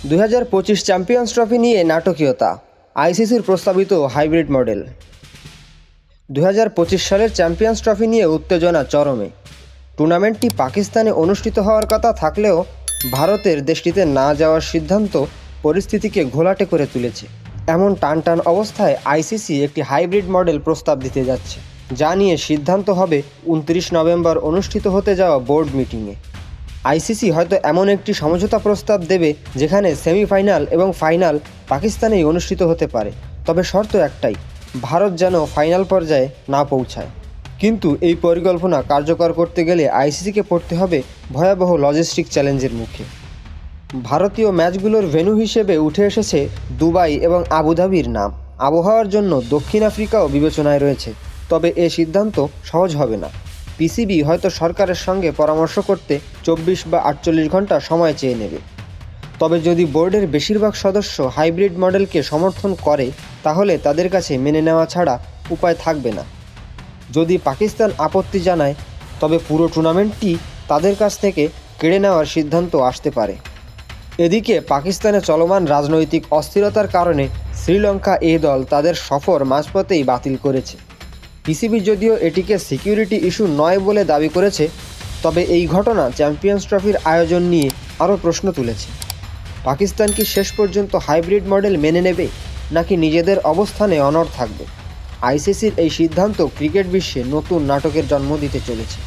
2025 champions trophy নিয়ে নাটকীয়তা, আইসিসির প্রস্তাবিত হাইব্রিড মডেল। 2025 সালের চ্যাম্পিয়ন্স ট্রফি নিয়ে উত্তেজনা চরমে। টুর্নামেন্টটি পাকিস্তানে অনুষ্ঠিত হওয়ার কথা থাকলেও ভারতের দেশটিতে না যাওয়ার সিদ্ধান্ত পরিস্থিতিকে ঘোলাটে করে তুলেছে। এমন টানটান অবস্থায় আইসিসি একটি হাইব্রিড মডেল প্রস্তাব দিতে যাচ্ছে, যা নিয়ে সিদ্ধান্ত হবে 29 নভেম্বর অনুষ্ঠিত হতে যাওয়া বোর্ড মিটিংয়ে। আইসিসি হয়তো এমন একটি সমঝোতা প্রস্তাব দেবে যেখানে সেমিফাইনাল এবং ফাইনাল পাকিস্তানেই অনুষ্ঠিত হতে পারে, তবে শর্ত একটাই, ভারত যেন ফাইনাল পর্যায়ে না পৌঁছায়। কিন্তু এই পরিকল্পনা কার্যকর করতে গেলে আইসিসিকে পড়তে হবে ভয়াবহ লজিস্টিক চ্যালেঞ্জের মুখে। ভারতীয় ম্যাচগুলোর ভেন্যু হিসেবে উঠে এসেছে দুবাই এবং আবুধাবির নাম। আবহাওয়ার জন্য দক্ষিণ আফ্রিকাও বিবেচনায় রয়েছে, তবে এ সিদ্ধান্ত সহজ হবে না। পিসিবি হয়তো সরকারের সঙ্গে পরামর্শ করতে 24 বা 48 ঘন্টা সময় চেয়ে নেবে। তবে যদি বোর্ডের বেশিরভাগ সদস্য হাইব্রিড মডেলকে সমর্থন করে, তাহলে তাদের কাছে মেনে নেওয়া ছাড়া উপায় থাকবে না। যদি পাকিস্তান আপত্তি জানায়, তবে পুরো টুর্নামেন্টটি তাদের কাছ থেকে কেড়ে নেওয়ার সিদ্ধান্ত আসতে পারে। এদিকে পাকিস্তানে চলমান রাজনৈতিক অস্থিরতার কারণে শ্রীলঙ্কা এ দল তাদের সফর মাঝপথেই বাতিল করেছে। পিসিবি যদিও এটিকে সিকিউরিটি ইস্যু নয় বলে দাবি করেছে, তবে এই ঘটনা চ্যাম্পিয়ন্স ট্রফির আয়োজন নিয়ে আরও প্রশ্ন তুলেছে। পাকিস্তান কি শেষ পর্যন্ত হাইব্রিড মডেল মেনে নেবে, নাকি নিজেদের অবস্থানে অনড় থাকবে? আইসিসির এই সিদ্ধান্ত ক্রিকেট বিশ্বে নতুন নাটকের জন্ম দিতে চলেছে।